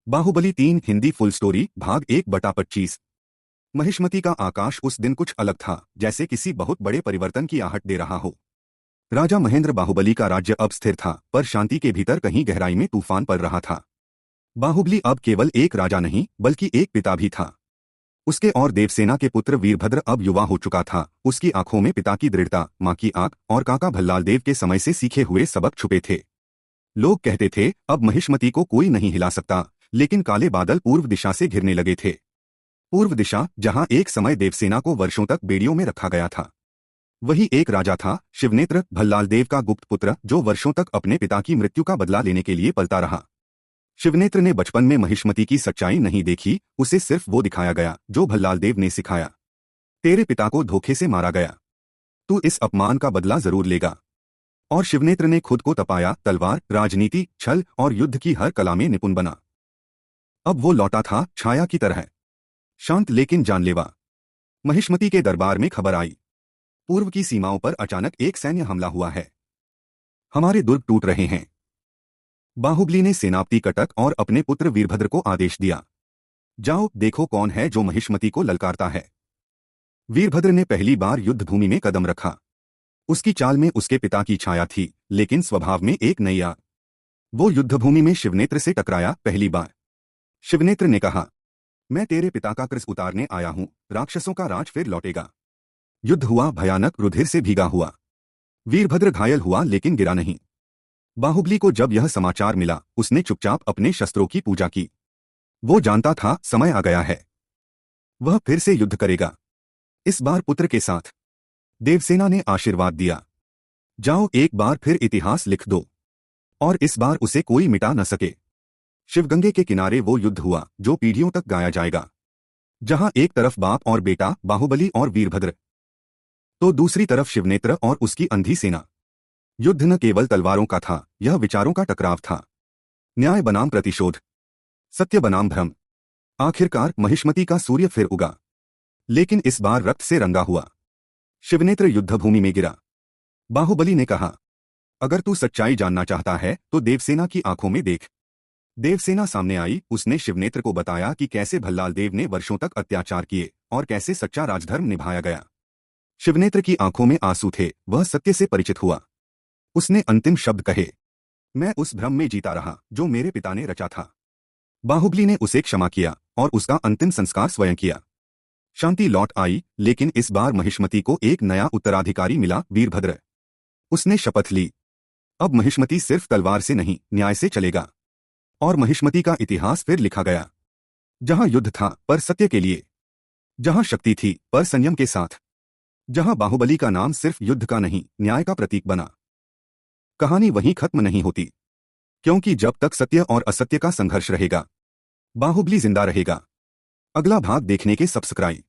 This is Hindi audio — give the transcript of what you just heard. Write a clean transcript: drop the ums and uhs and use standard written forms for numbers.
बाहुबली 3 हिंदी फुल स्टोरी भाग 1/25। महिष्मती का आकाश उस दिन कुछ अलग था, जैसे किसी बहुत बड़े परिवर्तन की आहट दे रहा हो। राजा महेंद्र बाहुबली का राज्य अब स्थिर था, पर शांति के भीतर कहीं गहराई में तूफान पड़ रहा था। बाहुबली अब केवल एक राजा नहीं, बल्कि एक पिता भी था। उसके और देवसेना के पुत्र वीरभद्र अब युवा हो चुका था। उसकी आंखों में पिता की दृढ़ता, मां की आंख और काका भल्लाल देव के समय से सीखे हुए सबक छुपे थे। लोग कहते थे, अब महिष्मती को कोई नहीं हिला सकता, लेकिन काले बादल पूर्व दिशा से घिरने लगे थे। पूर्व दिशा, जहां एक समय देवसेना को वर्षों तक बेड़ियों में रखा गया था। वही एक राजा था, शिवनेत्र, भल्लाल देव का गुप्त पुत्र, जो वर्षों तक अपने पिता की मृत्यु का बदला लेने के लिए पलता रहा। शिवनेत्र ने बचपन में महिष्मती की सच्चाई नहीं देखी, उसे सिर्फ वो दिखाया गया जो भल्लाल देव ने सिखाया। तेरे पिता को धोखे से मारा गया, तू इस अपमान का बदला जरूर लेगा। और शिवनेत्र ने खुद को तपाया, तलवार, राजनीति, छल और युद्ध की हर कला में निपुण बना। अब वो लौटा था, छाया की तरह, शांत लेकिन जानलेवा। महिष्मती के दरबार में खबर आई, पूर्व की सीमाओं पर अचानक एक सैन्य हमला हुआ है। हमारे दुर्ग टूट रहे हैं। बाहुबली ने सेनापति कटक और अपने पुत्र वीरभद्र को आदेश दिया, जाओ देखो कौन है जो महिष्मती को ललकारता है। वीरभद्र ने पहली बार युद्ध भूमि में कदम रखा। उसकी चाल में उसके पिता की छाया थी, लेकिन स्वभाव में एक नई आग। वो युद्धभूमि में शिवनेत्र से टकराया, पहली बार। शिवनेत्र ने कहा, मैं तेरे पिता का क्रस उतारने आया हूं, राक्षसों का राज फिर लौटेगा। युद्ध हुआ, भयानक, रुधिर से भीगा हुआ। वीरभद्र घायल हुआ लेकिन गिरा नहीं। बाहुबली को जब यह समाचार मिला, उसने चुपचाप अपने शस्त्रों की पूजा की। वो जानता था, समय आ गया है। वह फिर से युद्ध करेगा, इस बार पुत्र के साथ। देवसेना ने आशीर्वाद दिया, जाओ एक बार फिर इतिहास लिख दो। और इस बार उसे कोई मिटा न सके। शिवगंगे के किनारे वो युद्ध हुआ जो पीढ़ियों तक गाया जाएगा, जहां एक तरफ बाप और बेटा बाहुबली और वीरभद्र, तो दूसरी तरफ शिवनेत्र और उसकी अंधी सेना। युद्ध न केवल तलवारों का था, यह विचारों का टकराव था। न्याय बनाम प्रतिशोध, सत्य बनाम भ्रम। आखिरकार महिष्मती का सूर्य फिर उगा, लेकिन इस बार रक्त से रंगा हुआ। शिवनेत्र युद्धभूमि में गिरा। बाहुबली ने कहा, अगर तू सच्चाई जानना चाहता है तो देवसेना की आंखों में देख। देवसेना सामने आई। उसने शिवनेत्र को बताया कि कैसे भल्लाल देव ने वर्षों तक अत्याचार किए और कैसे सच्चा राजधर्म निभाया गया। शिवनेत्र की आंखों में आंसू थे, वह सत्य से परिचित हुआ। उसने अंतिम शब्द कहे, मैं उस भ्रम में जीता रहा जो मेरे पिता ने रचा था। बाहुबली ने उसे क्षमा किया और उसका अंतिम संस्कार स्वयं किया। शांति लौट आई, लेकिन इस बार महिष्मती को एक नया उत्तराधिकारी मिला, वीरभद्र। उसने शपथ ली, अब महिष्मती सिर्फ तलवार से नहीं, न्याय से चलेगा। और महिष्मती का इतिहास फिर लिखा गया, जहां युद्ध था पर सत्य के लिए, जहां शक्ति थी पर संयम के साथ, जहां बाहुबली का नाम सिर्फ युद्ध का नहीं, न्याय का प्रतीक बना। कहानी वहीं खत्म नहीं होती, क्योंकि जब तक सत्य और असत्य का संघर्ष रहेगा, बाहुबली जिंदा रहेगा। अगला भाग देखने के सब्सक्राइब।